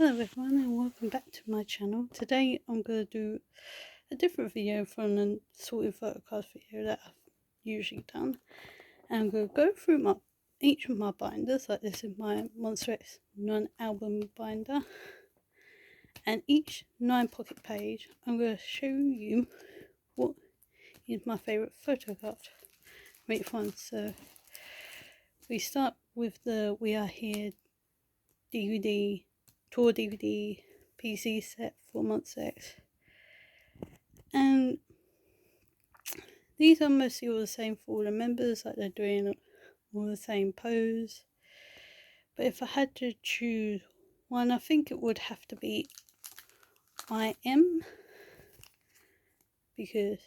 Hello everyone and welcome back to my channel. Today I'm going to do a different video from the sorted photo cards video that I've usually done. And I'm going to go through each of my binders, like this is my Monster X non-album binder. And each 9 pocket page I'm going to show you what is my favourite photo card from each one. So we start with the We Are Here DVD, tour DVD, PC set for Monster X. And these are mostly all the same for all the members, like they're doing all the same pose. But if I had to choose one, I think it would have to be I Am, because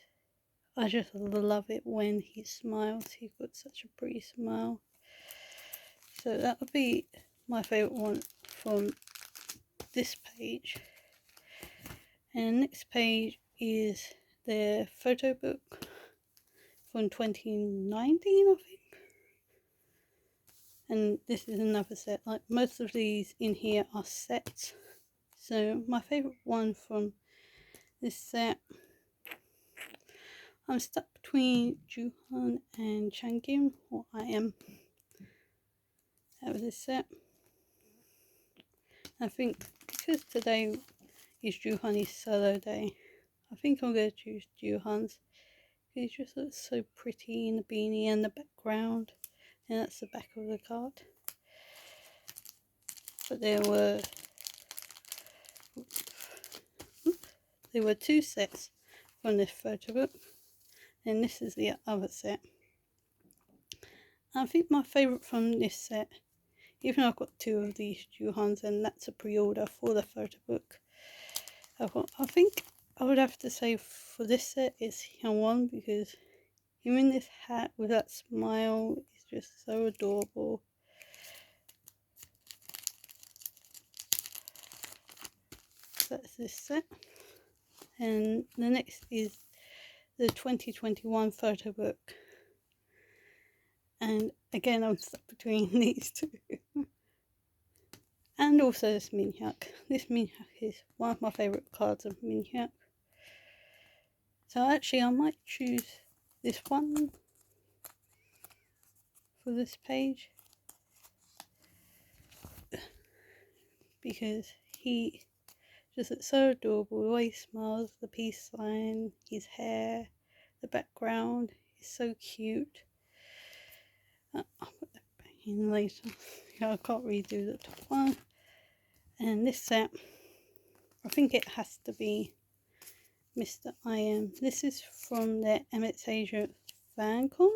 I just love it when he smiles. He's got such a pretty smile. So that would be my favourite one from this page. And the next page is their photo book from 2019, I think. And this is another set. Like most of these in here are sets. So my favourite one from this set, I'm stuck between Juhan and Changin, or I Am. That was this set. I think because today is Juhan's solo day, I think I'm going to choose Juhan's. He just looks so pretty in the beanie and the background. And that's the back of the card. But there were 2 sets from this photo book, and this is the other set. I think my favourite from this set, even though I've got 2 of these Juhans and that's a pre-order for the photo book, I think I would have to say for this set it's Hyunwon, because him in this hat with that smile is just so adorable. That's this set. And the next is the 2021 photo book. And again, I'm stuck between these 2. And also this Minhyuk. This Minhyuk is one of my favourite cards of Minhyuk. So actually I might choose this one for this page, because he just looks so adorable. The way he smiles, the peace sign, his hair, the background is so cute. I'll put that back in later. I can't redo the top one. And this set, I think it has to be Mr. I Am. This is from their Emmett's Asia fan con.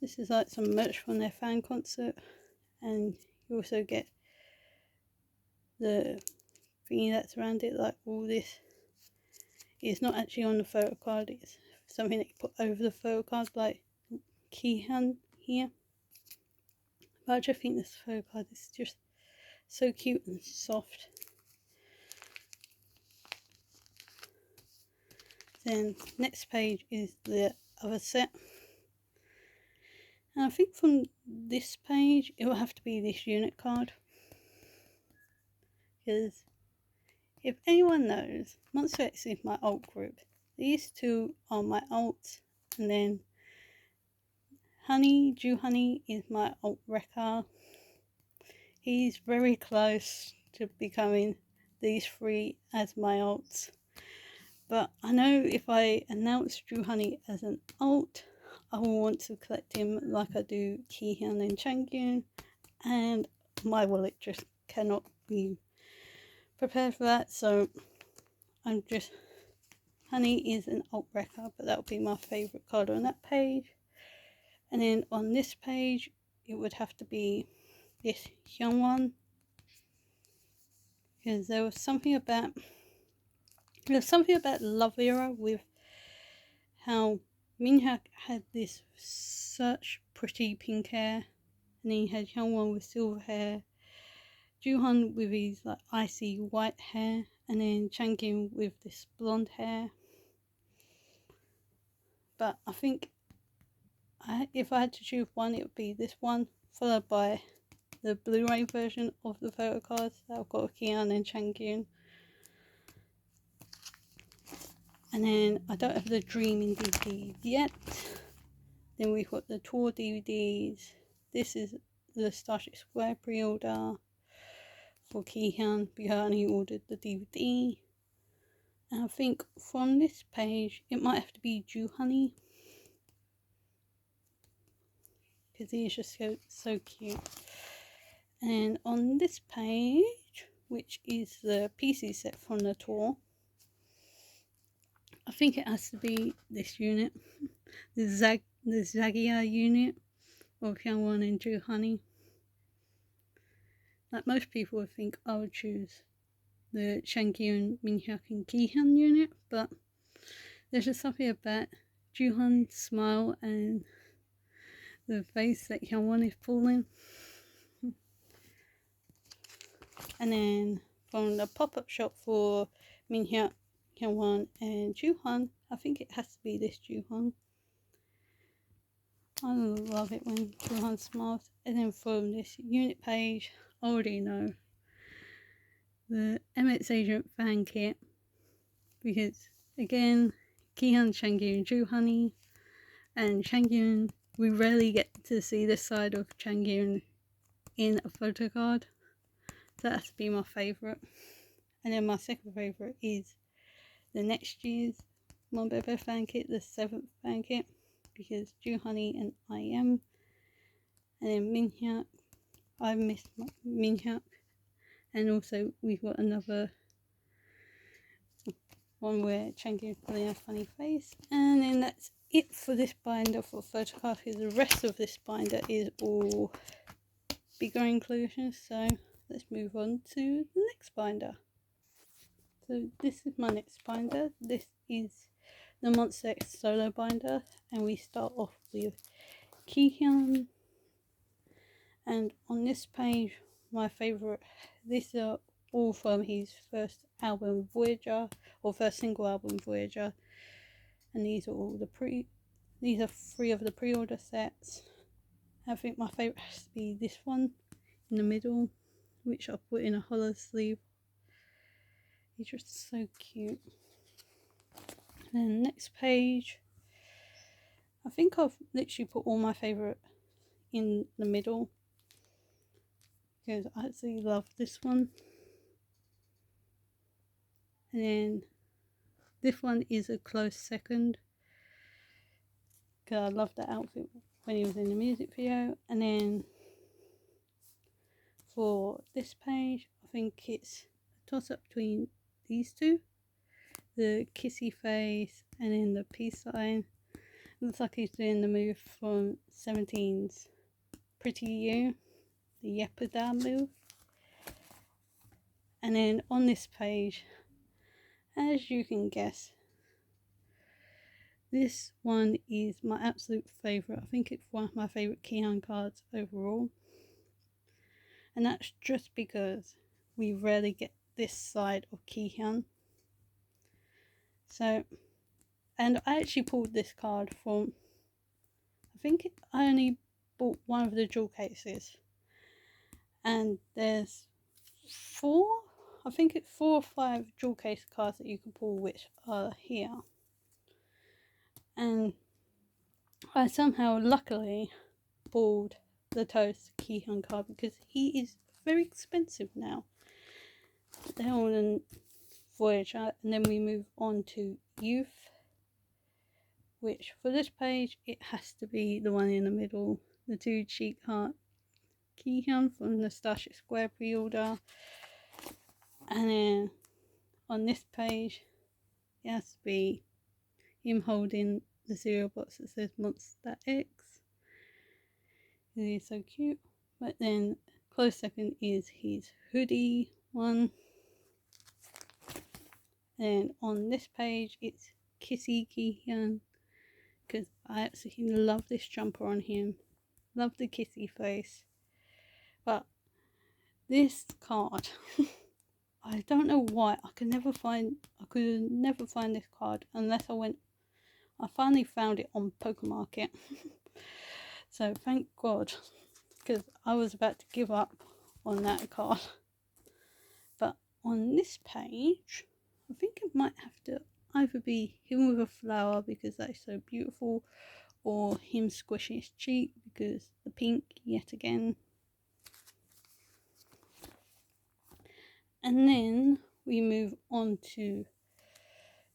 This is like some merch from their fan concert, and you also get the thingy that's around it, like all this. It's not actually on the photo card, it's something that you put over the photo card, like Kihan here. But I just think this photo card is just so cute and soft. Then next page is the other set. And I think from this page it will have to be this unit card, because if anyone knows, Monster X is my alt group. These 2 are my alts, and then Ju Honey is my alt wrecker. He's very close to becoming these 3 as my alts. But I know if I announce Ju Honey as an alt, I will want to collect him like I do Kihyun and Changyun, and my wallet just cannot be prepared for that. So I'm just, Honey is an alt wrecker, but that would be my favourite card on that page. And then on this page it would have to be this Hyunwon, because there was something about Love Era with how Minhyuk had this such pretty pink hair, and then you had Hyunwon with silver hair, Juhan with his like icy white hair, and then Changin with this blonde hair. But I think if I had to choose one, it would be this one, followed by the Blu-ray version of the photo cards. I've got Kian and Changyun. And then I don't have the Dreaming DVD yet. Then we've got the tour DVDs. This is the Starship Square pre-order for Kihan because I only ordered the DVD. And I think from this page it might have to be Jew Honey because he is just so cute. And on this page, which is the PC set from the tour, I think it has to be this unit, the Zagia unit of Hyungwon and Jew Honey. Like most people would think I would choose the Changyun, Minhyuk and Kihyun unit, but there's just something about Juhan's smile and the face that Hyungwon is pulling. And then from the pop-up shop for Minhyuk, Hyungwon and Juhan, I think it has to be this Juhan. I love it when Juhan smiles. And then from this unit page, I already know the MX Agent fan kit, because again, Kihyun, Changyun, Juhani, and Changyun, we rarely get to see this side of Changyun in a photo card. So that has to be my favourite. And then my second favourite is the next year's Monbebe fan kit, the 7th fan kit, because Juhani and I am. And then Minhyuk, I missed Minhyuk. And also we've got another one where Changyun's putting a funny face. And then that's it for this binder for photocard, because the rest of this binder is all bigger inclusions. So let's move on to the next binder. So this is my next binder. This is the Monster X solo binder, and we start off with Kihyun. And on this page, my favourite, these are all from his first album Voyager, or first single album Voyager, and these are all these are 3 of the pre-order sets. I think my favourite has to be this one in the middle, which I put in a hollow sleeve. He's just so cute. And next page, I think I've literally put all my favourite in the middle, because I actually love this one. And then this one is a close second, because I love that outfit when he was in the music video. And then for this page, I think it's a toss up between these two, the kissy face and then the peace sign. Looks like he's doing the move from 17's Pretty You, the Yepada move. And then on this page, as you can guess, this one is my absolute favourite. I think it's one of my favourite Kihyun cards overall. And that's just because we rarely get this side of Kihyun. So, and I actually pulled this card from, I think I only bought one of the jewel cases. And there's 4, I think it's 4 or 5 jewel case cards that you can pull, which are here. And I somehow luckily pulled the Toast Kihyun card, because he is very expensive now. They're all in Voyager. And then we move on to Youth, which for this page it has to be the one in the middle, the 2 cheek heart Kihyun from the Starship Square pre-order. And then on this page it has to be him holding the cereal box that says Monster X. He is so cute. But then close second is his hoodie one. And on this page it's Kissy Kihyun, because I absolutely love this jumper on him. Love the kissy face. But this card, I don't know why, I could never find this card unless I finally found it on Pokemarket. So thank God, because I was about to give up on that card. But on this page, I think it might have to either be him with a flower because that's so beautiful, or him squishing his cheek because the pink yet again. And then we move on to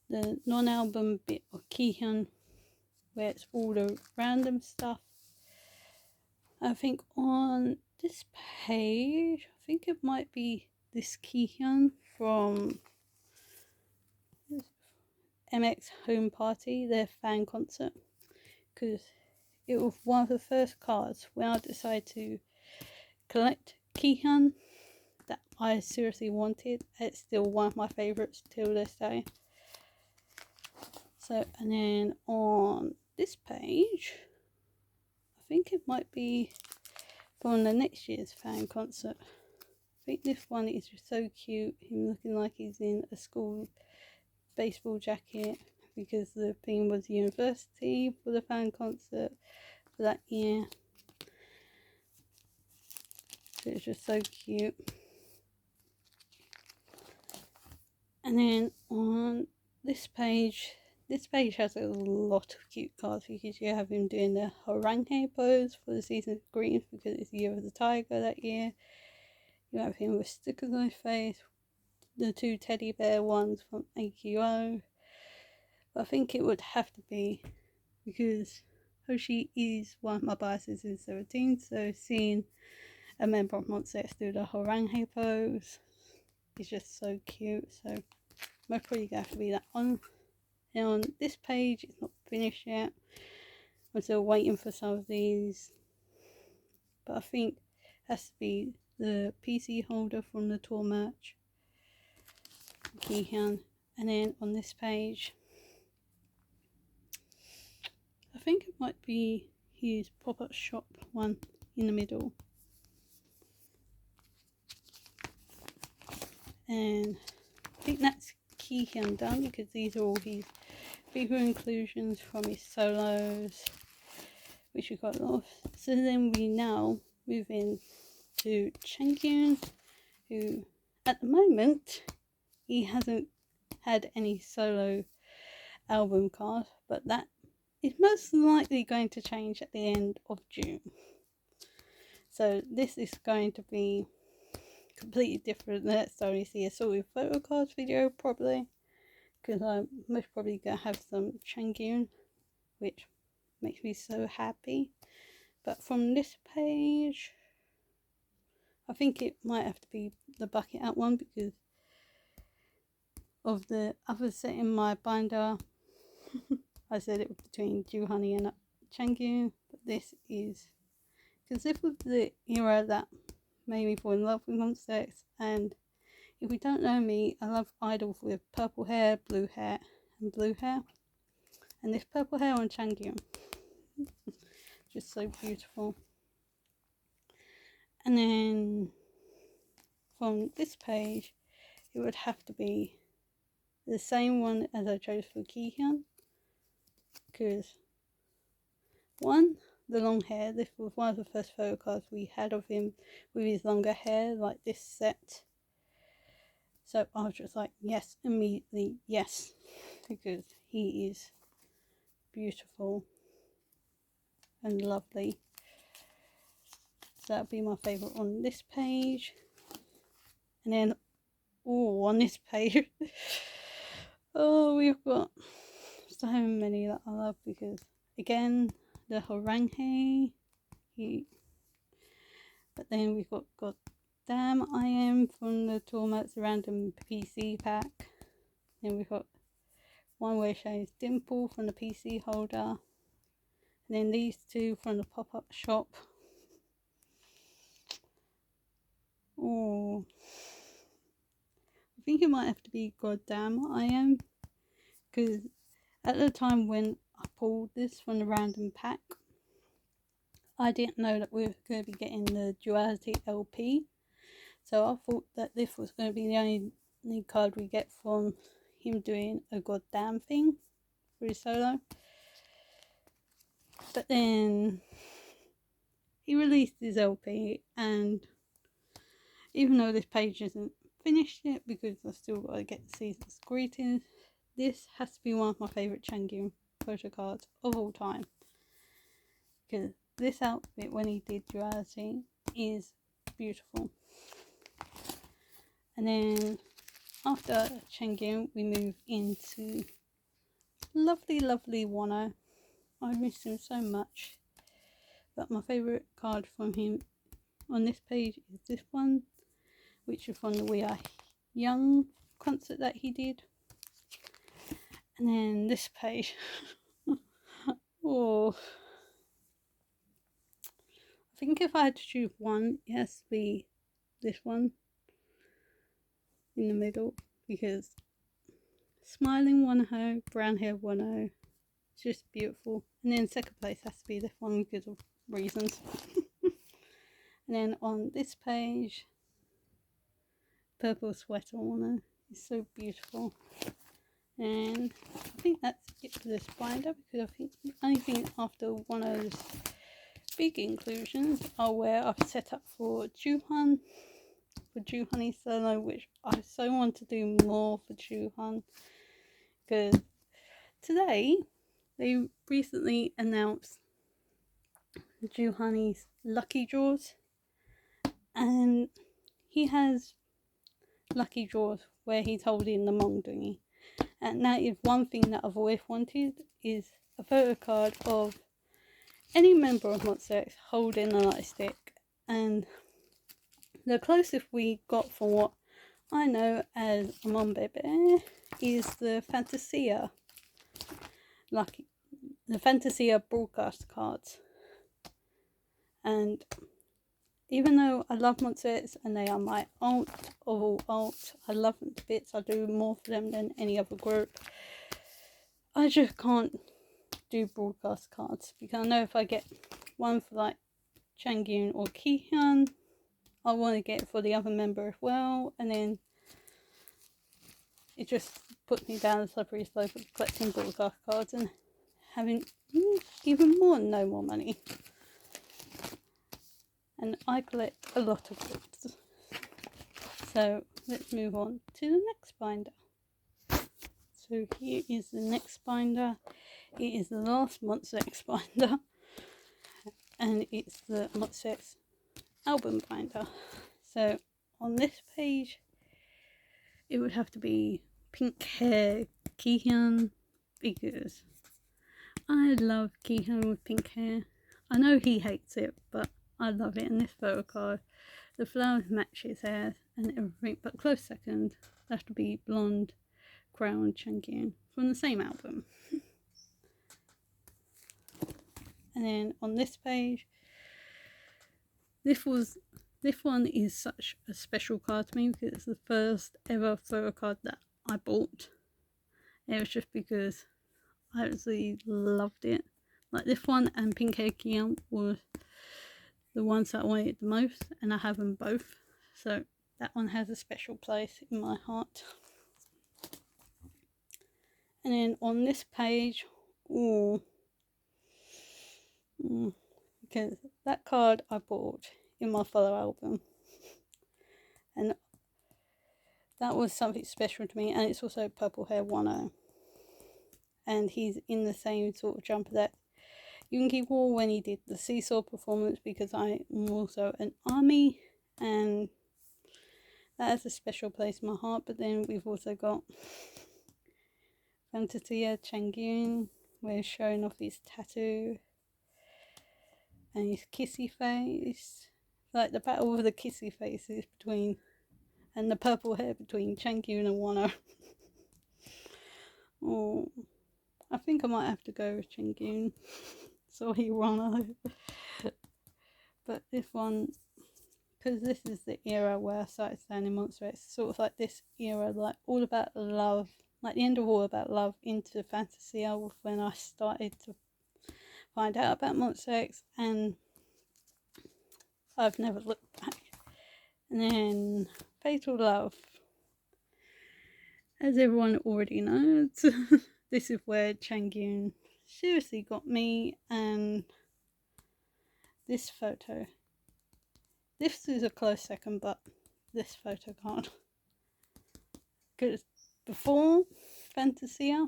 the non-album bit of Kihyun, where it's all the random stuff. I think on this page, I think it might be this Kihyun from MX Home Party, their fan concert, because it was one of the first cards when I decided to collect Kihyun that I seriously wanted. It's still one of my favourites till this day. So, and then on this page, I think it might be from the next year's fan concert. I think this one is just so cute, him looking like he's in a school baseball jacket, because the theme was university for the fan concert for that year. So it's just so cute. And then on this page has a lot of cute cards, because you have him doing the Harangue pose for the season of greens because it's the year of the tiger that year. You have him with stickers on his face, the two teddy bear ones from AQO. But I think it would have to be, because Hoshi is one of my biases in 17, so seeing a member of Monster X do the Harangue pose is just so cute. So most probably going to have to be that one. And on this page, it's not finished yet. I'm still waiting for some of these. But I think it has to be the PC holder from the tour merch, Kihyun. And then on this page, I think it might be his pop-up shop one in the middle. And I think that's Kihyun done, because these are all his bigger inclusions from his solos, which we got a lot of. So then we now move in to Changyun, who at the moment he hasn't had any solo album card, but that is most likely going to change at the end of June. So this is going to be completely different. Let's only see a sort of photo cards video probably, because I'm most probably gonna have some Changyun, which makes me so happy. But from this page, I think it might have to be the bucket hat one, because of the other set in my binder. I said it was between Dew Honey and Changyun, but this is, because this was the era that made me fall in love with Monster X. And if you don't know me, I love idols with purple hair, blue hair, and blue hair. And this purple hair on Changyun, just so beautiful. And then from this page, it would have to be the same one as I chose for Kihyun, because one, the long hair. This was one of the first photo cards we had of him with his longer hair, like this set. So I was just like, yes, immediately, yes, because he is beautiful and lovely. So that would be my favourite on this page. And then, on this page, we've got so many that I love, because again, the Harangue, but then we've got God Damn I Am from the Tormats Random PC pack. Then we've got one where it shows Dimple from the PC holder. And then these two from the pop-up shop. Oh, I think it might have to be God Damn I Am, because at the time when I pulled this from the random pack, I didn't know that we were going to be getting the Duality LP. So I thought that this was going to be the only card we get from him doing a goddamn thing for his solo. But then he released his LP, and even though this page isn't finished yet because I still got to get the season's greetings, this has to be one of my favourite Changyun photo cards of all time, because this outfit when he did Duality is beautiful. And then after Changyun we move into lovely Wano. I miss him so much, but my favourite card from him on this page is this one, which is from the We Are Young concert that he did. And then this page, oh, I think if I had to choose one, it has to be this one in the middle, because smiling Wano, brown hair Wano, it's just beautiful. And then second place has to be this one because of reasons. And then on this page, purple sweater Wano is so beautiful. And I think that's it for this binder, because I think the only thing after one of those big inclusions are where I've set up for Juhan, for Juhani solo, which I so want to do more for Juhan, because today they recently announced Juhani's lucky draws, and he has lucky draws where he's holding the Mongdungi. And that is one thing that I've always wanted, is a photo card of any member of Monster X holding a light stick. And the closest we got from what I know as a Monbebe is the Fantasia broadcast cards. And even though I love Monster X and they are my alt of all alt, I love them to bits, I do more for them than any other group, I just can't do broadcast cards, because I know if I get one for like Changyun or Kihyun, I want to get it for the other member as well, and then it just puts me down a slippery slope of collecting broadcast cards and having even no more money. And I collect a lot of books. So let's move on to the next binder. So here is the next binder. It is the last Monster X binder, and it's the Monster X album binder. So on this page it would have to be pink hair Kihyun, because I love Kihyun with pink hair. I know he hates it, but I love it. In this photo card, the flowers match his hair and everything, but close second that have to be blonde crown Changyun from the same album. And then on this page, this one is such a special card to me, because it's the first ever photo card that I bought. It was just because I absolutely loved it. Like this one and Pink Hair Kihyun were the ones that I wanted the most, and I have them both. So that one has a special place in my heart. And then on this page, because that card I bought in my follow album, and that was something special to me. And it's also purple hair Wano, and he's in the same sort of jumper that Yoongi wore when he did the seesaw performance, because I am also an army, and that has a special place in my heart. But then we've also got Fantasia Changyun, where he's showing off his tattoo and his kissy face, like the battle of the kissy faces between, and the purple hair between Changyun and Wano. Oh, I think I might have to go with Changyun. Sorry, Wano. But this one, because this is the era where I started standing Monster X, sort of like this era, like all about love, like the end of All About Love into Fantasia, was when I started to find out about Monster X, and I've never looked back. And then Fatal Love, as everyone already knows, this is where Changyun seriously got me, and this photo. This is a close second, but this photo card. Because before Fantasia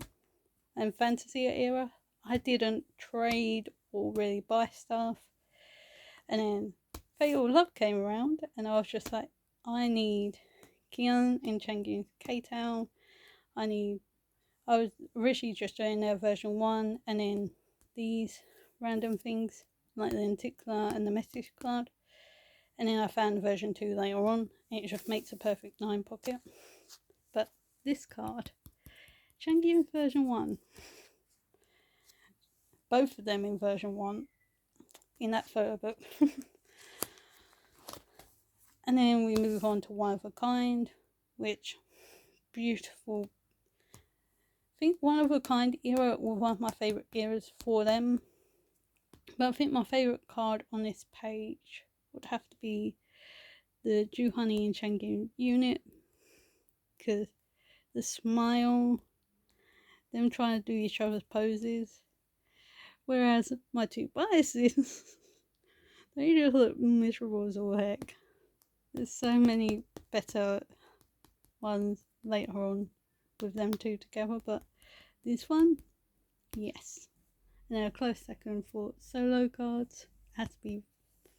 and Fantasia era, I didn't trade or really buy stuff. And then Fatal Love came around, and I was just like, I need Kian and Changyun's K-Town. I was originally just doing their version 1, and then these random things, like the Antiquar and the message card. And then I found version 2 later on, and it just makes a perfect 9 pocket. But this card, Changyun's version 1, both of them in version 1, in that photo book. And then we move on to One of a Kind, which, beautiful. I think One of a Kind era was one of my favourite eras for them. But I think my favourite card on this page would have to be the Juhani and Changyun unit. Because the smile, them trying to do each other's poses. Whereas my two biases, they just look miserable as all heck. There's so many better ones later on with them two together, but this one, yes. And then a close second for solo cards has to be,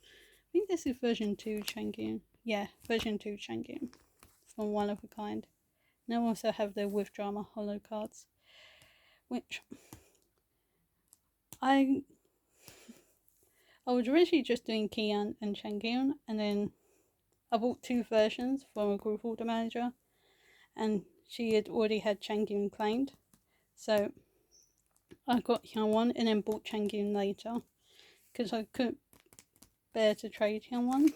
I think this is version 2 Changyun. Yeah, version 2 Changyun from One of a Kind. And I also have the With Drama holo cards, which I was originally just doing Kian and Changyun, and then I bought 2 versions from a group order manager, and she had already had Changyun claimed, so I got Hyunwon and then bought Changyun later because I couldn't bear to trade Hyunwon.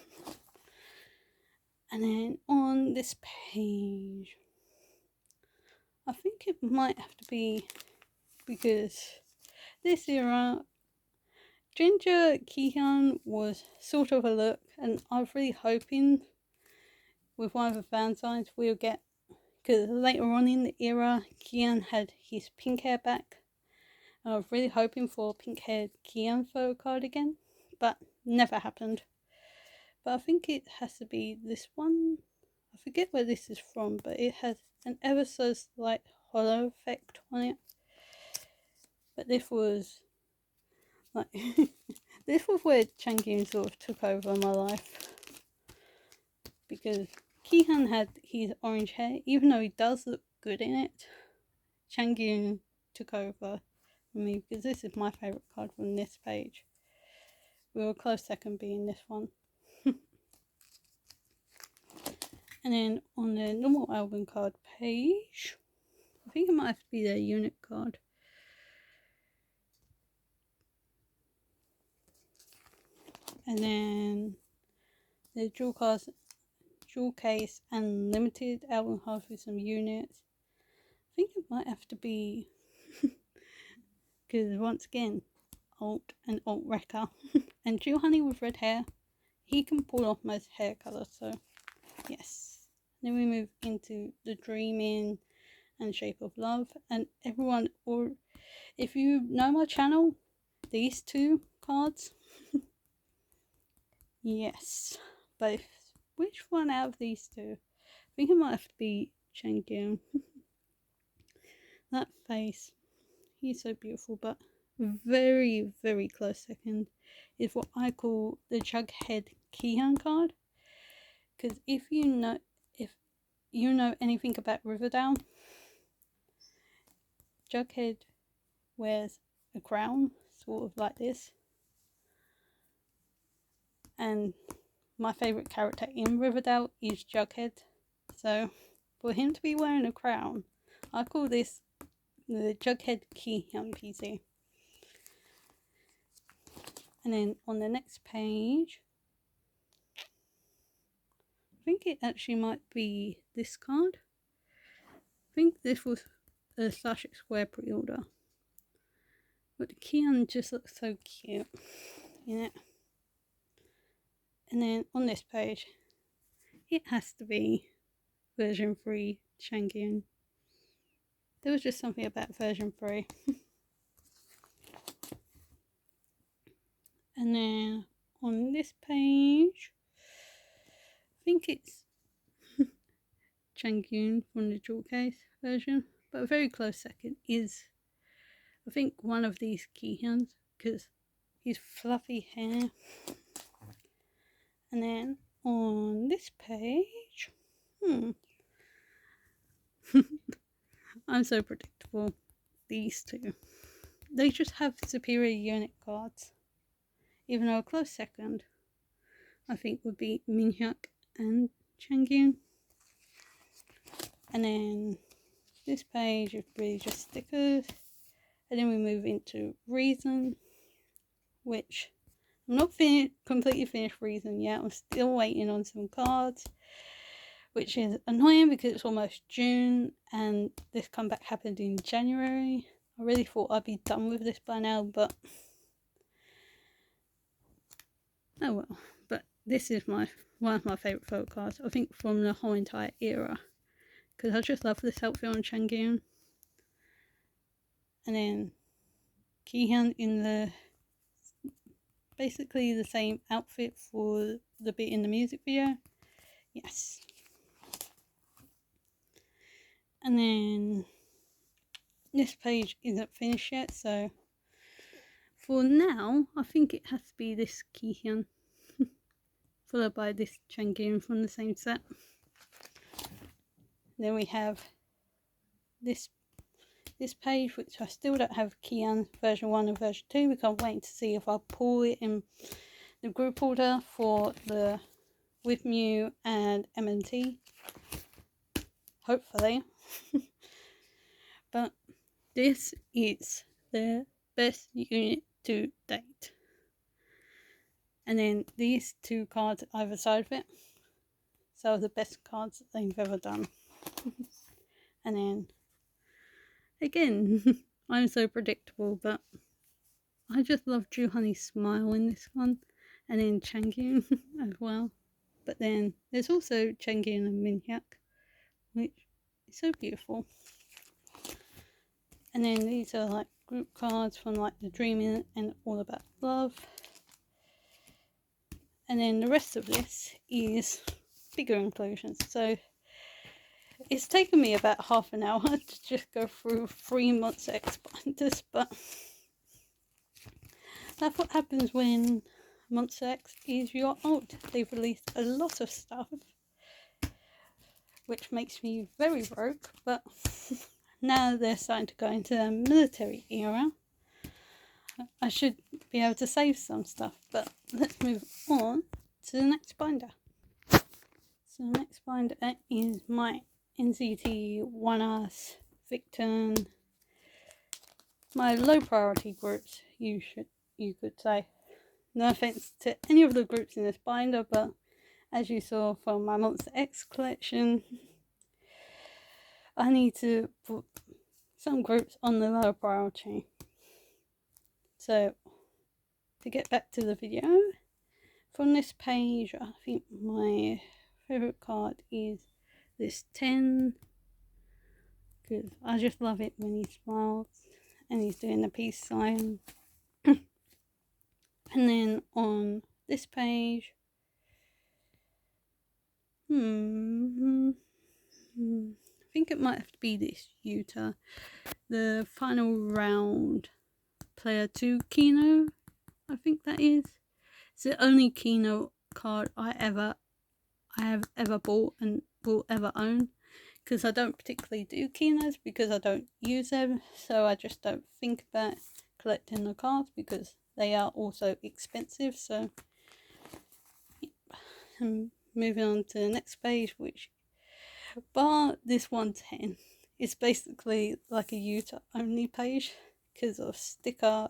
And then on this page, I think it might have to be, because this era, Ginger Kihyun was sort of a look, and I was really hoping with one of the fan signs we'll get, because later on in the era, Kihyun had his pink hair back. I was really hoping for a pink haired Kihyun photo card again, but never happened. But I think it has to be this one. I forget where this is from, but it has an ever so slight hollow effect on it. But this was like this was where Changyun sort of took over my life, because Kihyun had his orange hair, even though he does look good in it. Changyun took over for me because this is my favourite card from this page. We were a close second being this one. And then on the normal album card page, I think it might have to be their unit card. And then the jewel case and limited album card with some units. I think it might have to be, because once again, alt and alt wrecker. And Jill Honey with red hair, he can pull off most hair colours, so yes. Then we move into the Dreaming and Shape of Love. And everyone, or if you know my channel, these 2 cards, yes, both. Which one out of these 2? I think it might have to be Changyun. That face, he's so beautiful, but very, very close second is what I call the Jughead Kihyun card. Because if you know anything about Riverdale, Jughead wears a crown, sort of like this. And my favourite character in Riverdale is Jughead. So for him to be wearing a crown, I call this the Jughead Kihyun PC. And then on the next page, I think it actually might be this card. I think this was a Slash Square pre-order. But the Kihyun just looks so cute in it. And then on this page, it has to be version 3 Changyun. There was just something about version 3. And then on this page, I think it's Changyun from the jewel case version, but a very close second is, I think, one of these Kihyuns, because his fluffy hair. And then on this page, I'm so predictable. These two, they just have superior unit cards, even though a close second I think would be Minhyuk and Changyun. And then this page is really just stickers, and then we move into Reason, which I'm not completely finished Reason yet. I'm still waiting on some cards, which is annoying because it's almost June and this comeback happened in January. I really thought I'd be done with this by now, but oh well. But this is one of my favourite photo cards, I think, from the whole entire era, because I just love this outfit on Changyun. And then Kihyun in the basically the same outfit for the bit in the music video. Yes. And then this page isn't finished yet, so for now I think it has to be this Kihyun followed by this Changyun from the same set. Then we have this page, which I still don't have Kihyun version 1 and version 2 because I'm waiting to see if I'll pull it in the group order for the with Mew and MNT, hopefully. But this is the best unit to date. And then these two cards either side of it, so the best cards they've ever done. And then again, I'm so predictable, but I just love Drew Honey's smile in this one, and then Changyun as well. But then there's also Changyun and Minhyuk, which is so beautiful. And then these are like group cards from like The Dreaming and All About Love. And then the rest of this is bigger inclusions. So it's taken me about half an hour to just go through 3 Monster X binders, but that's what happens when Monster X is your old. They've released a lot of stuff, which makes me very broke, but now they're starting to go into the military era. I should be able to save some stuff, but let's move on to the next binder. So the next binder is my NCT, ONEUS, Victon, my low priority groups, you could say. No offense to any of the groups in this binder, but as you saw from my Monster X collection, I need to put some groups on the lower priority. So to get back to the video, from this page, I think my favourite card is this 10, because I just love it when he smiles and he's doing the peace sign. And then on this page, I think it might have to be this Yuta, the final round player 2 Kino, I think that is. It's the only Kino card I have ever bought and will ever own, because I don't particularly do Kinos because I don't use them, so I just don't think about collecting the cards because they are also expensive. So I'm moving on to the next page, which bar this 110 is basically like a Yuta only page because of sticker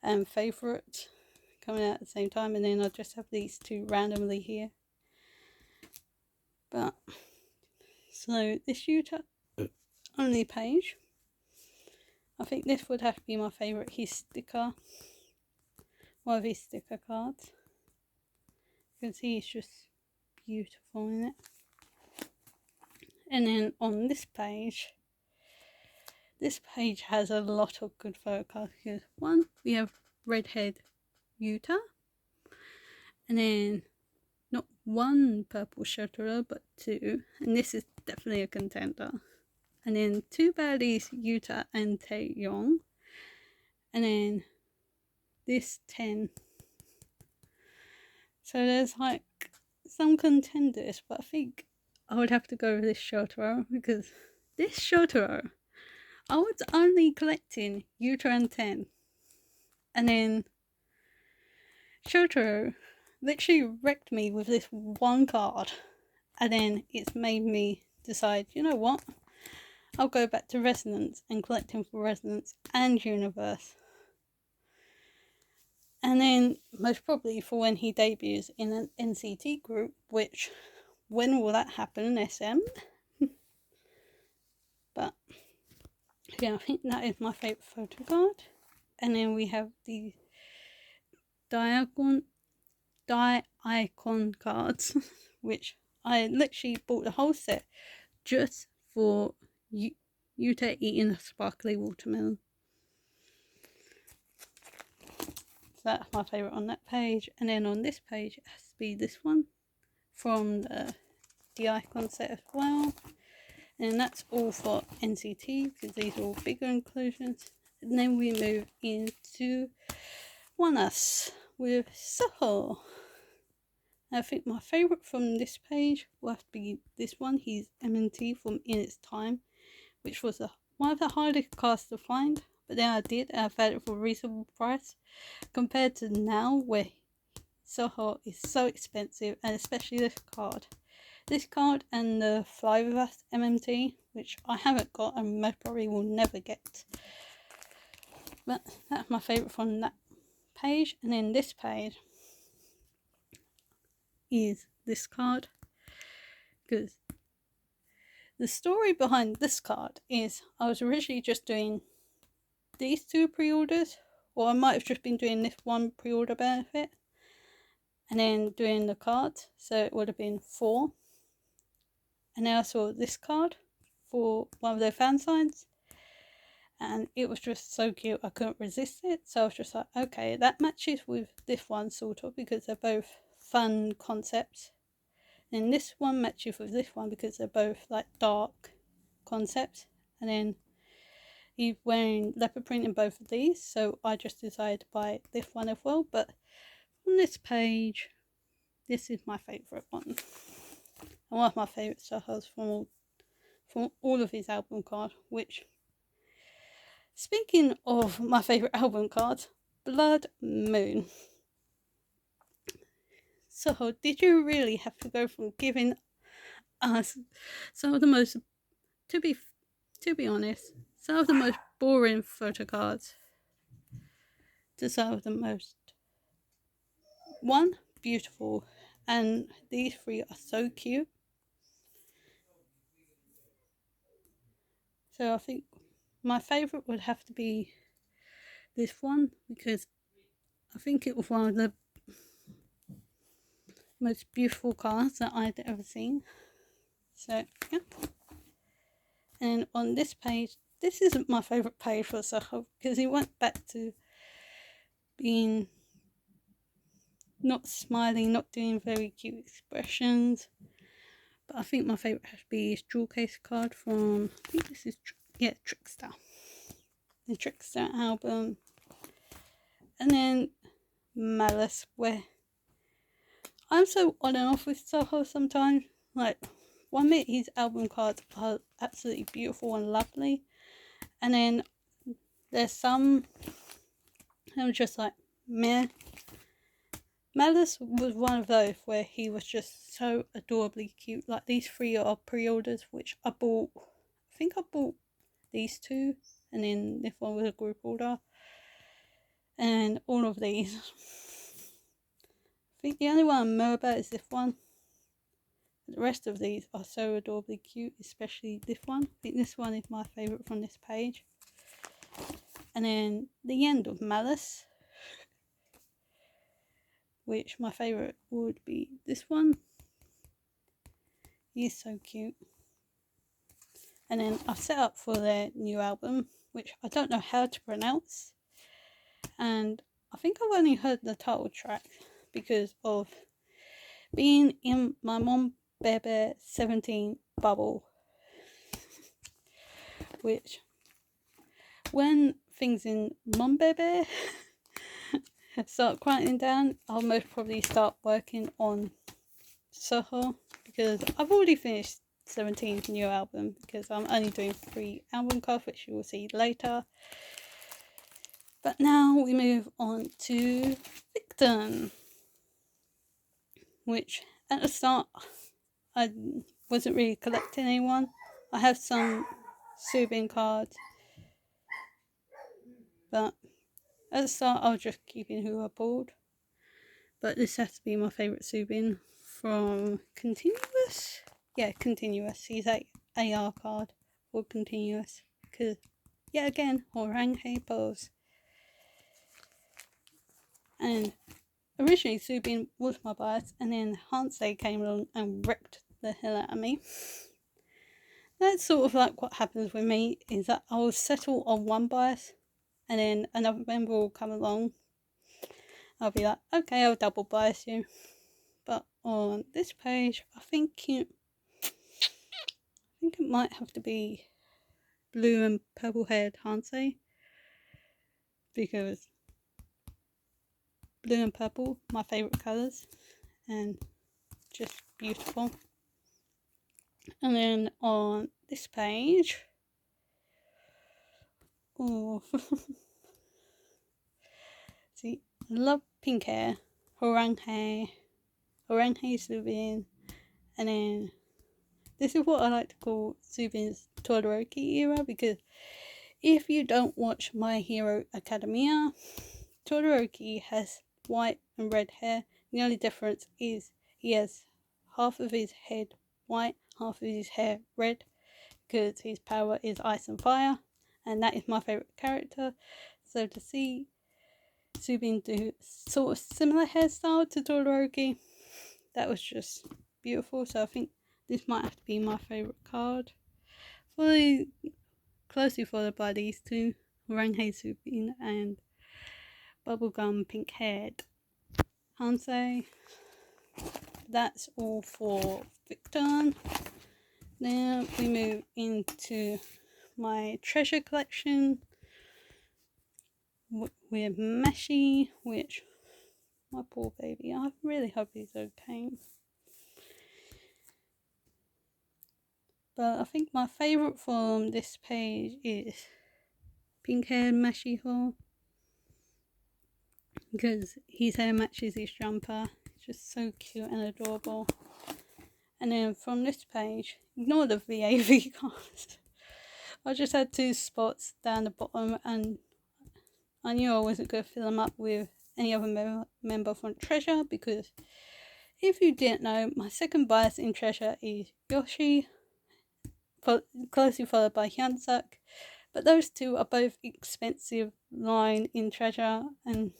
and favourite coming out at the same time, and then I just have these two randomly here. But so this Yuta only page, I think this would have to be my favourite. His sticker, one of his sticker cards, because he's just beautiful in it. And then on this page has a lot of good photo cards, because one, we have Redhead Yuta, and then not one purple Shotaro, but two, and this is definitely a contender. And then two baddies, Yuta and Taeyong, and then this 10. So there's like some contenders, but I think I would have to go with this Shotaro, because this Shotaro, I was only collecting Yuta and 10, and then Shotaro literally wrecked me with this one card, and then it's made me decide, you know what, I'll go back to Resonance and collect him for Resonance and Universe. And then most probably for when he debuts in an NCT group, which, when will that happen, SM? But yeah, I think that is my favourite photo card. And then we have the Diicon cards, which I literally bought the whole set just for Yuta eating a sparkly watermelon. So that's my favourite on that page. And then on this page, it has to be this one from the Icon set as well. And that's all for NCT, because these are all bigger inclusions. And then we move into One Us with Soho. I think my favourite from this page will have to be this one. He's MNT from In Its Time, which was one of the hardest cards to find, but then I did, and I found it for a reasonable price, compared to now where Soho is so expensive, and especially this card. This card and the Fly With Us MMT, which I haven't got and most probably will never get. But that's my favourite from that page. And then this page is this card, because the story behind this card is I was originally just doing these two pre-orders, or I might have just been doing this one pre-order benefit and then doing the cards, so it would have been 4. And then I saw this card for one of their fan signs, and it was just so cute I couldn't resist it. So I was just like, okay, that matches with this one sort of, because they're both fun concepts, and this one matches with this one because they're both like dark concepts. And then he's wearing leopard print in both of these, so I just decided to buy this one as well. But on this page, this is my favourite one, and one of my favourite Sohos from all of his album cards. Which, speaking of my favourite album cards, Blood Moon. So did you really have to go from giving us some of the most, to be honest, some of the most boring photo cards, to some of the most, one, beautiful, and these three are so cute. So I think my favourite would have to be this one, because I think it was one of the most beautiful cards that I'd ever seen. So yeah. And on this page, this isn't my favourite page for Soho, because he went back to being not smiling, not doing very cute expressions. But I think my favourite has to be his jewel case card from, I think this is, Trickster. The Trickster album. And then Malice, where I'm so on and off with Soho sometimes. Like, one minute his album cards are absolutely beautiful and lovely, and then there's some I'm just like, meh. Malice was one of those where he was just so adorably cute. Like, these three are pre-orders, which I bought. I think I bought these two, and then this one was a group order. And all of these. I think the only one I'm more about is this one. The rest of these are so adorably cute, especially this one. I think this one is my favourite from this page. And then the end of Malice, which my favourite would be this one. He's so cute. And then I've set up for their new album, which I don't know how to pronounce. And I think I've only heard the title track, because of being in my Mom Bebe 17 bubble, which when things in Mom Bebe start quieting down, I'll most probably start working on Soho, because I've already finished 17's new album, because I'm only doing 3 album cards, which you will see later. But now we move on to Victon, which at the start I wasn't really collecting anyone. I have some Subin cards, but at the start I was just keeping who I pulled. But this has to be my favourite Subin from Continuous. Yeah, Continuous. He's a AR card for Continuous, because yet again, Orange pose. And originally Subin was my bias, and then Hansei came along and wrecked the hell out of me. That's sort of like what happens with me, is that I will settle on one bias, and then another member will come along. I'll be like, okay, I'll double bias you. But on this page, I think it might have to be blue and purple haired Hansei, because blue and purple, my favourite colours, and just beautiful. And then on this page, oh, see, I love pink hair, orange Subin, and then this is what I like to call Subin's Todoroki era, because if you don't watch My Hero Academia, Todoroki has white and red hair. The only difference is he has half of his head white, half of his hair red, because his power is ice and fire, and that is my favourite character. So to see Subin do sort of similar hairstyle to Todoroki, that was just beautiful. So I think this might have to be my favourite card. Closely followed by these two, Orange Subin and Bubblegum Pink Haired Hansei. That's all for Victon. Now we move into my treasure collection with Meshi, which, my poor baby, I really hope he's okay. But I think my favourite from this page is pink haired Meshi Hall, because his hair matches his jumper. It's just so cute and adorable. And then from this page, ignore the VAV cards. I just had 2 spots down the bottom, and I knew I wasn't going to fill them up with any other member from Treasure, because if you didn't know, my second bias in Treasure is Yoshi, closely followed by Hyunsuk. But those 2 are both expensive line in Treasure, and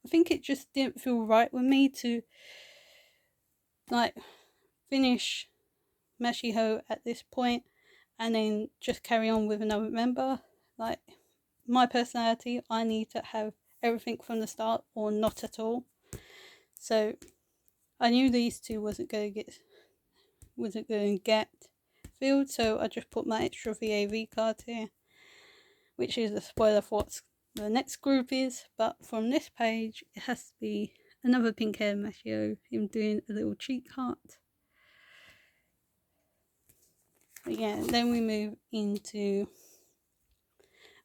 I think it just didn't feel right with me to like finish Mashiho at this point and then just carry on with another member. Like, my personality, I need to have everything from the start or not at all. So I knew these 2 wasn't going to get filled, so I just put my extra VAV card here, which is a spoiler for what the next group is. But from this page, it has to be another pink hair Mashio, him doing a little cheek heart. But yeah, then we move into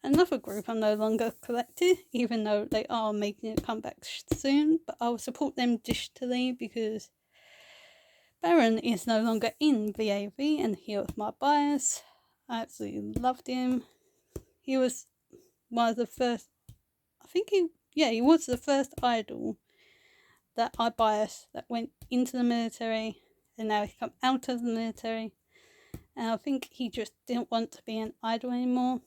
another group I'm no longer collecting, even though they are making a comeback soon, but I'll support them digitally because Baron is no longer in VAV, and he was my bias. I absolutely loved him. He was one of the first, he was the first idol that I biased that went into the military, and now he's come out of the military, and I think he just didn't want to be an idol anymore,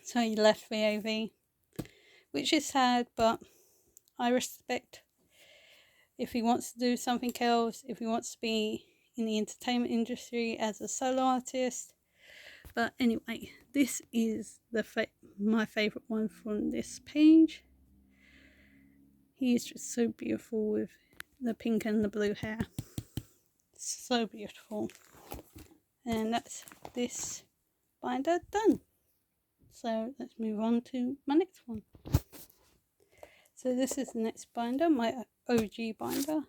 so he left VAV, which is sad, but I respect if he wants to do something else, if he wants to be in the entertainment industry as a solo artist. But anyway, this is my favourite one from this page. He is just so beautiful with the pink and the blue hair. So beautiful. And that's this binder done. So let's move on to my next one. So this is the next binder, my OG binder.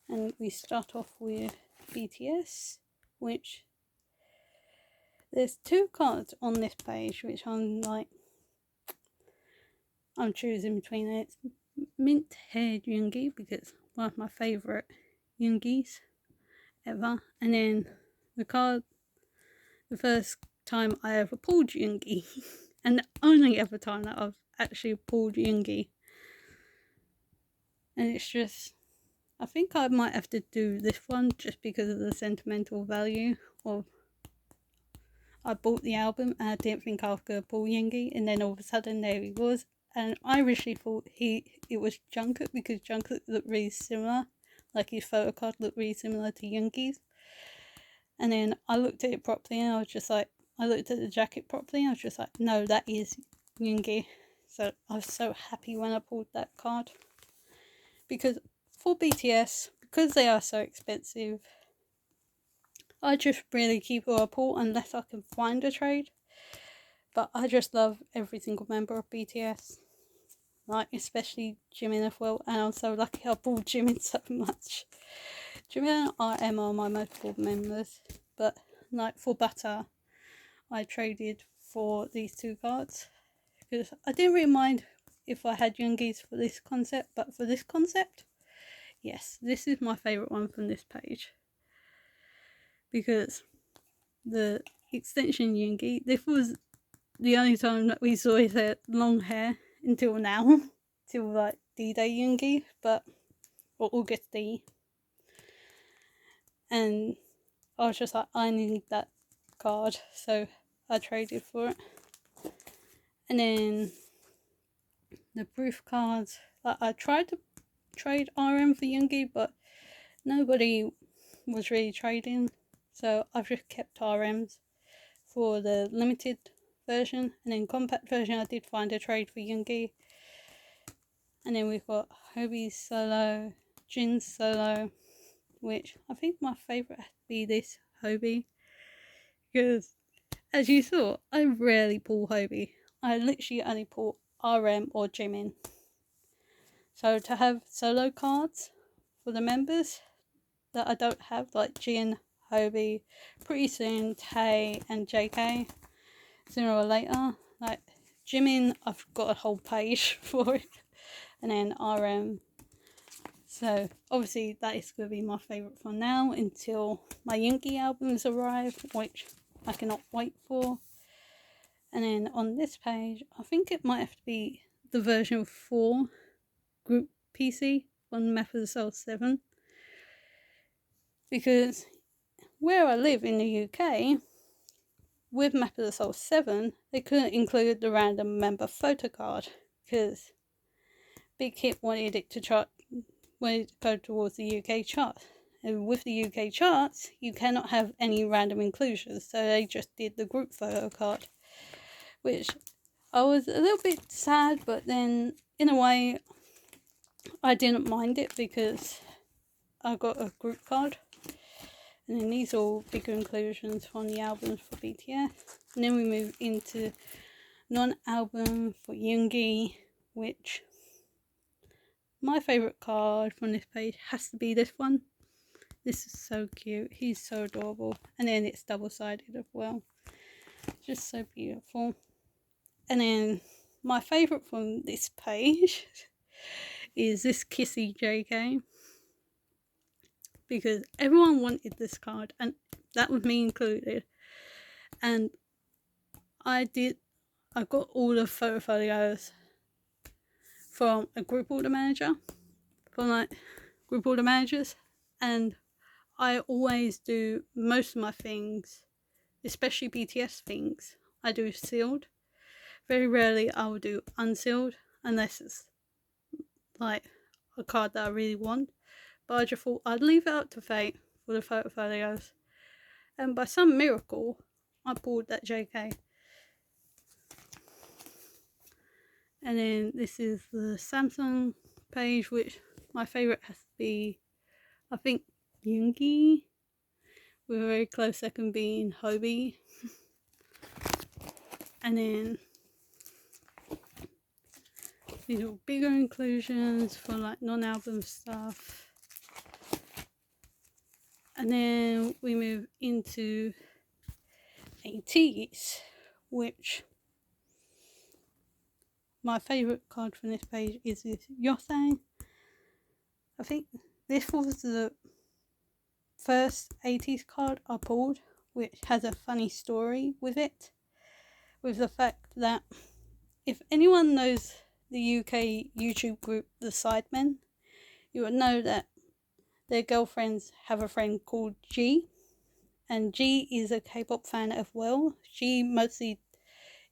And we start off with BTS, which there's 2 cards on this page, which I'm choosing between it. It's mint haired Yoongi, because one of my favourite Yoongis ever. And then the first time I ever pulled Yoongi, and the only ever time that I've actually pulled Yoongi. And it's just, I think I might have to do this one just because of the sentimental value of, I bought the album and I didn't think I was going to pull Yoongi, and then all of a sudden there he was. And I originally thought it was Jungkook, because Jungkook looked really similar, like his photo card looked really similar to Yoongi's. And then I looked at it properly and I was just like, I looked at the jacket properly and I was just like, no, that is Yoongi. So I was so happy when I pulled that card. Because for BTS, because they are so expensive, I just really keep who I pull unless I can find a trade. But I just love every single member of BTS. Like, especially Jimin as well. And I'm so lucky I pulled Jimin so much. Jimin and RM are my most pulled members. But like for Butter, I traded for these 2 cards. Because I didn't really mind if I had Yoongi's for this concept. But for this concept, yes, this is my favourite one from this page. Because the extension Yoongi, this was the only time that we saw his long hair until now. Till like D-Day Yoongi, or August D. And I was just like, I need that card, so I traded for it. And then the proof cards, I tried to trade RM for Yoongi, but nobody was really trading, so I've just kept RMs for the limited version. And then compact version, I did find a trade for Yoongi. And then we've got Hobie's solo, Jin's solo, which I think my favourite has to be this Hobie, because as you saw, I rarely pull Hobie. I literally only pull RM or Jimin. So to have solo cards for the members that I don't have, like Jin, Hobie, pretty soon Tae and JK, sooner or later. Like Jimin, I've got a whole page for it, and then RM. So obviously that is going to be my favourite for now until my Yoongi albums arrive, which I cannot wait for. And then on this page, I think it might have to be the version 4 group PC on Method of Soul 7. Because where I live in the UK, with Method of Soul 7, they couldn't include the random member photo card because Big Hit wanted it to go towards the UK chart. And with the UK charts, you cannot have any random inclusions, so they just did the group photo card, which I was a little bit sad, but then in a way I didn't mind it because I got a group card. And then these are all bigger inclusions from the albums for BTS. And then we move into non-album for Yoongi, which my favourite card from this page has to be this one. This is so cute. He's so adorable. And then it's double-sided as well. Just so beautiful. And then my favourite from this page is this Kissy JK. Because everyone wanted this card, and that was me included. And I got all the photos from a group order manager, from like group order managers, and I always do most of my things, especially BTS things, I do sealed. Very rarely I will do unsealed unless it's like a card that I really want. But I just thought I'd leave it up to fate for the photos. And by some miracle, I pulled that JK. And then this is the Samsung page, which my favourite has to be, I think, Yoongi, with a very close second being Hobie. And then these little bigger inclusions for like non-album stuff. And then we move into 80s, which my favourite card from this page is this Yosang. I think this was the first 80s card I pulled, which has a funny story with it, with the fact that if anyone knows the UK YouTube group The Sidemen, you would know that their girlfriends have a friend called G, and G is a K-pop fan as well. She mostly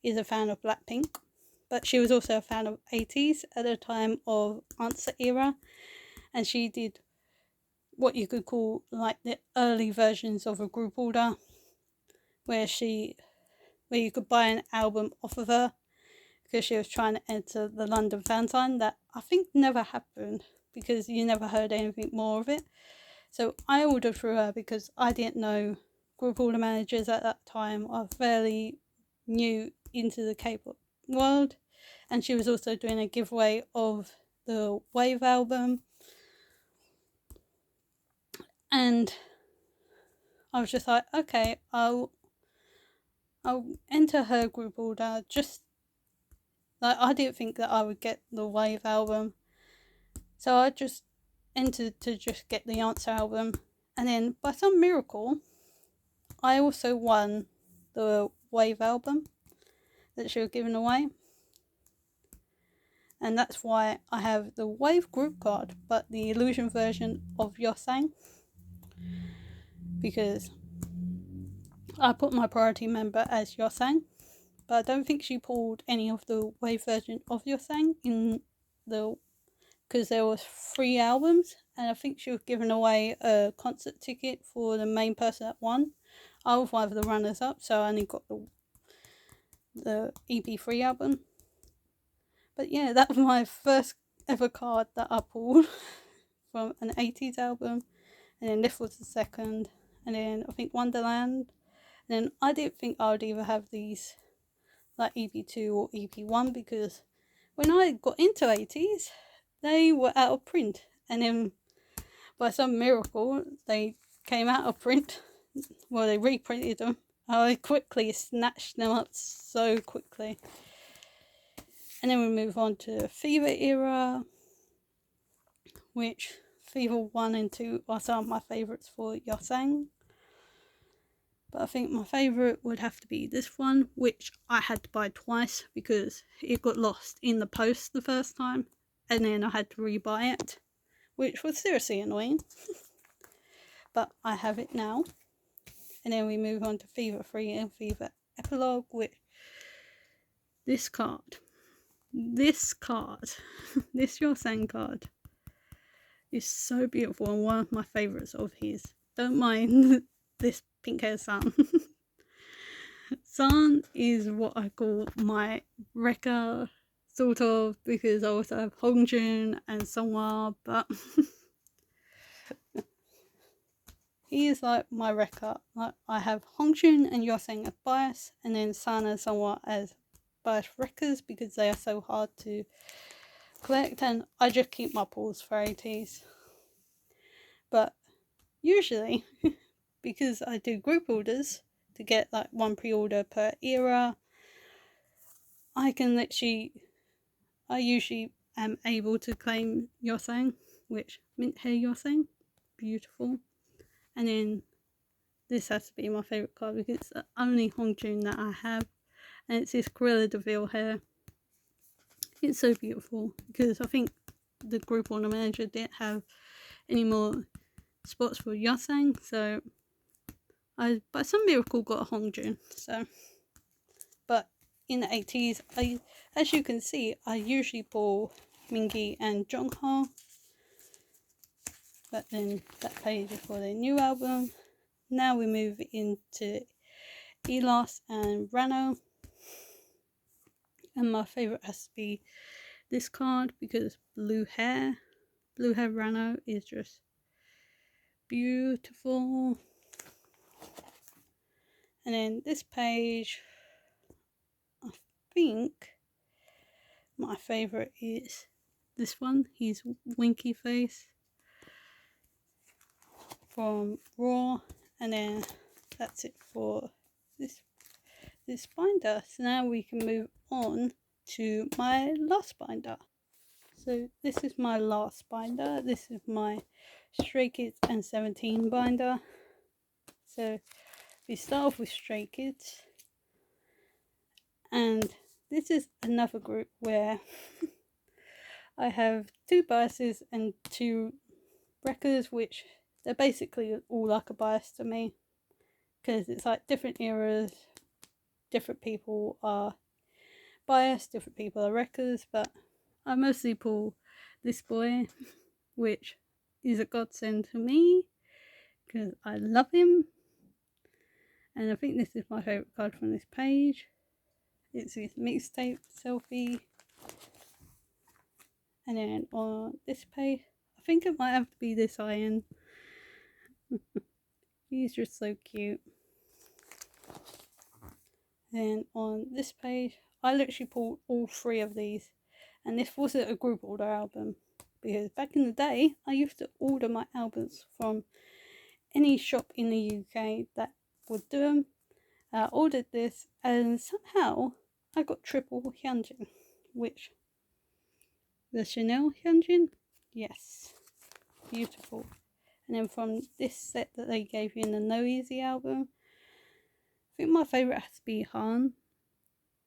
is a fan of Blackpink, but she was also a fan of 80s at the time of Answer era, and she did what you could call like the early versions of a group order, where you could buy an album off of her, because she was trying to enter the London fanzine that I think never happened, because you never heard anything more of it. So I ordered through her because I didn't know group order managers at that time. I was fairly new into the K-pop world, and she was also doing a giveaway of the Wave album, and I was just like, okay, I'll enter her group order. Just like, I didn't think that I would get the Wave album, so I just entered to just get the Answer album, and then by some miracle I also won the Wave album that she was giving away, and that's why I have the Wave group card, but the Illusion version of Yosang, because I put my priority member as Yosang, but I don't think she pulled any of the Wave version of Yosang in the, because there was 3 albums, and I think she was giving away a concert ticket for the main person that won. I was one of the runners up, so I only got the EP3 album. But yeah, that was my first ever card that I pulled from an 80s album, and then this was the second, and then I think Wonderland. And then I didn't think I would either have these like EP2 or EP1, because when I got into 80s, they were out of print, and then by some miracle they came out of print. Well, they reprinted them. I quickly snatched them up so quickly. And then we move on to Fever era, which Fever 1 and 2 are some of my favourites for Yosang. But I think my favourite would have to be this one, which I had to buy twice because it got lost in the post the first time, and then I had to rebuy it, which was seriously annoying. But I have it now. And then we move on to Fever 3 and Fever Epilogue, which this this Yosang card is so beautiful, and one of my favourites of his. Don't mind this pink hair Sun. Sun is what I call my Rekka, sort of, because I also have Hongjun and Songwa, but he is like my Rekka. Like, I have Hongjun and Yosang as bias, and then Sun and Songwa as bias Rekkas, because they are so hard to collect, and I just keep my pulls for 80s. But usually, because I do group orders to get like 1 pre-order per era, I usually am able to claim Yosang, which mint hair Yosang, beautiful. And then this has to be my favourite card because it's the only Hongjun that I have, and it's this Gorilla Deville hair. It's so beautiful, because I think the group order manager didn't have any more spots for Yosang, so I by some miracle got a Hongjun. So, but in the 80s, as you can see, I usually pull Mingi and Jongho, but then that page is for their new album. Now we move into Elos and Rano, and my favourite has to be this card because blue hair Rano is just beautiful. And then this page, I think my favourite is this one. He's Winky Face from Raw, and then that's it for this binder. So now we can move on to my last binder. So this is my last binder. This is my Stray Kids and 17 binder. So we start off with Stray Kids, and this is another group where I have 2 biases and 2 records, which they're basically all like a bias to me, because it's like different eras, different people are biased, different people are records, but I mostly pull this boy, which is a godsend to me because I love him, and I think this is my favourite card from this page. It's his mixtape selfie, and then on this page, I think it might have to be this Iron. He's just so cute. Then on this page, I literally pulled all 3 of these, and this wasn't a group order album, because back in the day I used to order my albums from any shop in the UK that would do them. I ordered this, and somehow I got triple Hyunjin, which the Chanel Hyunjin, yes, beautiful. And then from this set that they gave you in the No Easy album, I think my favourite has to be Han.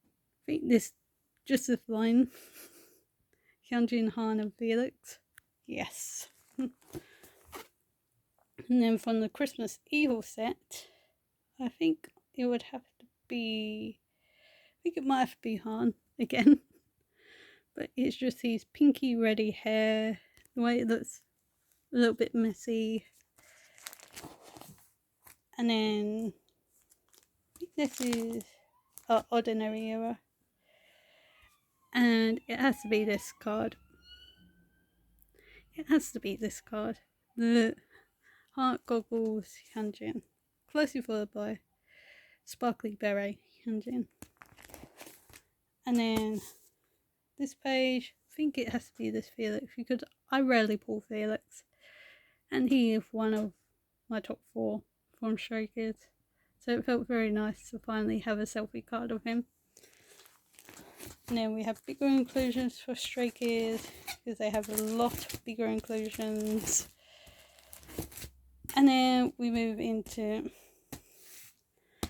I think this, just this line, Hyunjin, Han and Felix, yes. And then from the Christmas Evil set, I think it would have to be, I think it might have to be Han again. But it's just his pinky reddy hair, the way it looks a little bit messy. And then this is Ordinary Era, and it has to be this card. It has to be this card, the Heart Goggles Hyunjin, closely followed by Sparkly Beret Hyunjin. And then this page, I think it has to be this Felix, because I rarely pull Felix, and he is one of my top 4 from Stray Kids, so it felt very nice to finally have a selfie card of him. And then we have bigger inclusions for Stray Kids, because they have a lot of bigger inclusions. And then we move into, I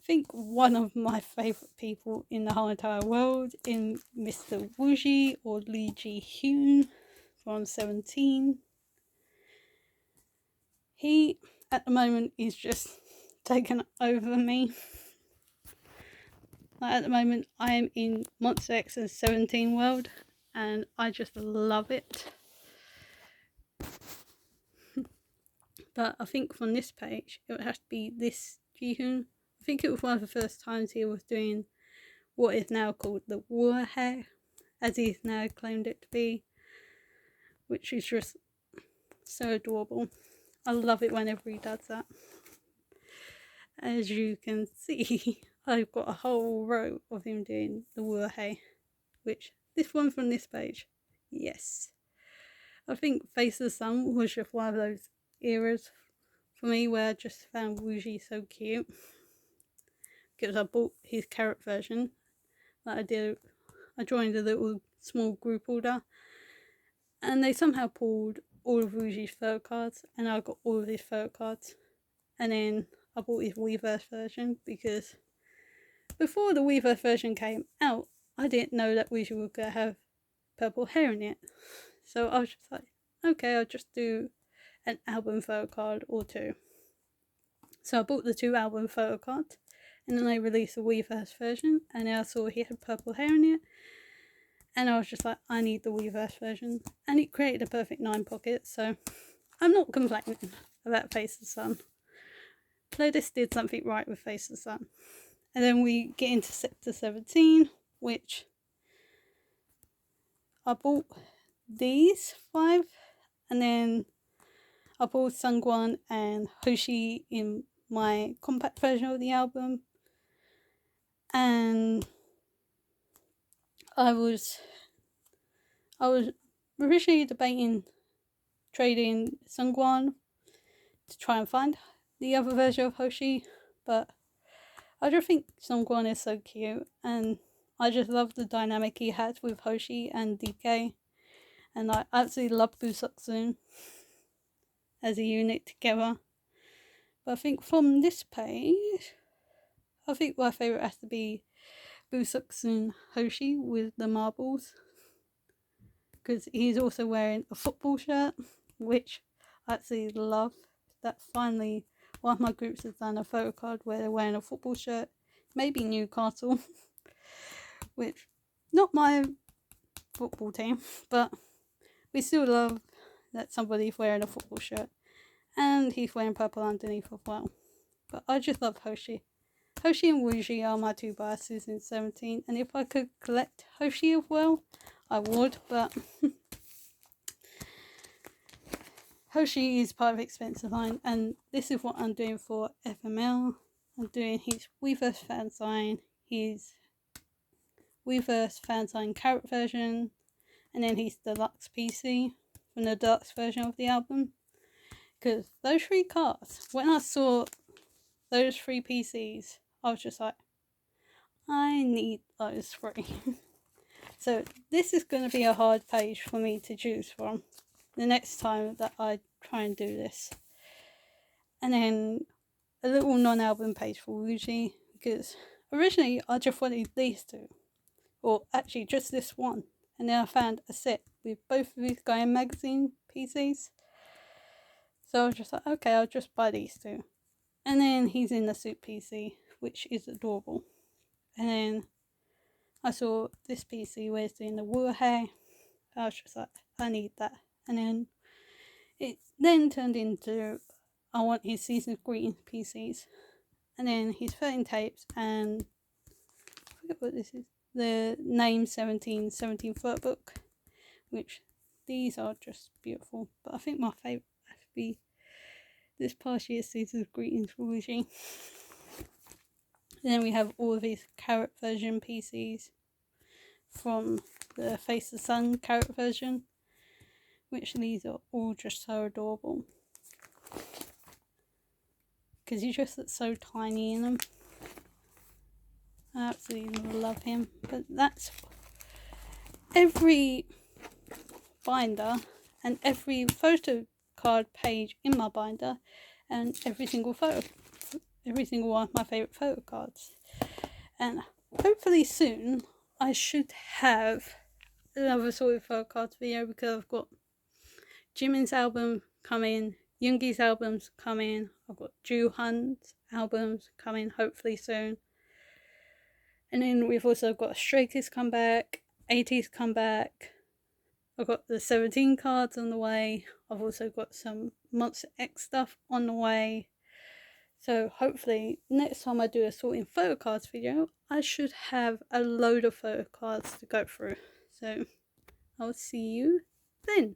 think, one of my favourite people in the whole entire world, in Mr. Wooji, or Lee Ji Hyun from 17. He, at the moment, is just taken over me. Like, at the moment, I am in Monster X's 17 world, and I just love it. But I think from this page, it would have to be this Jihoon. I think it was one of the first times he was doing what is now called the war hair, as he's now claimed it to be, which is just so adorable. I love it whenever he does that. As you can see, I've got a whole row of him doing the war hair, which this one from this page, yes. I think Face of the Sun was just one of those eras for me where I just found Wooji so cute, because I bought his carrot version that I joined a little small group order, and they somehow pulled all of Wooji's photo cards, and I got all of his photo cards. And then I bought his Weverse version, because before the Weverse version came out, I didn't know that Wooji was going to have purple hair in it. So I was just like, okay, I'll just do an album photo card or 2. So I bought the 2 album photo cards, and then they released the Weverse version, and then I saw he had purple hair in it, and I was just like, I need the Weverse version, and it created a perfect 9 pocket, so I'm not complaining about Face of the Sun. Lotus did something right with Face of the Sun. And then we get into Sector 17, which I bought these 5, and then I bought Sungwon and Hoshi in my compact version of the album, and I was originally debating trading Sungwon to try and find the other version of Hoshi, but I just think Sungwon is so cute, and I just love the dynamic he has with Hoshi and DK, and I absolutely love Busoksun as a unit together. But I think from this page, I think my favourite has to be Busoksun Hoshi with the marbles, because he's also wearing a football shirt, which I absolutely love. That finally one of my groups has done a photo card where they're wearing a football shirt, maybe Newcastle, which not my football team, but we still love that somebody's wearing a football shirt, and he's wearing purple underneath as well. But I just love Hoshi. Hoshi and Wuji are my 2 biases in 17, and if I could collect Hoshi as well, I would, but Hoshi is part of expensive line, and this is what I'm doing for FML. I'm doing his Weverse fansign, his Weverse fansign carrot version, and then his deluxe PC from the deluxe version of the album. Because those 3 cards, when I saw those 3 PCs, I was just like, I need those 3. So this is going to be a hard page for me to choose from the next time that I try and do this. And then a little non-album page for Wuji, because originally I just wanted these 2, or actually just this one, and then I found a set with both of these Gaia magazine PCs, so I was just like, okay, I'll just buy these 2. And then he's in the suit PC, which is adorable. And then I saw this PC where it's doing the Wuhei. I was just like, I need that. And then it then turned into, I want his Season's Greetings PCs. And then his 13 tapes, and I forget what this is, the Name 1717 photo book, which these are just beautiful. But I think my favourite has to be this past year's Season's Greetings for Wuji. Then we have all of these carrot version PCs from the Face the Sun carrot version, which these are all just so adorable, because he just looks so tiny in them. I absolutely love him. But that's every binder and every photo card page in my binder, and every single one of my favourite photo cards. And hopefully soon I should have another sort of photo cards video, because I've got Jimin's album coming, Yoongi's albums coming, I've got Joohan's albums coming hopefully soon. And then we've also got Stray Kids come back, 80s come back. I've got the 17 cards on the way. I've also got some Monster X stuff on the way. So hopefully next time I do a sorting photo cards video, I should have a load of photo cards to go through. So I'll see you then.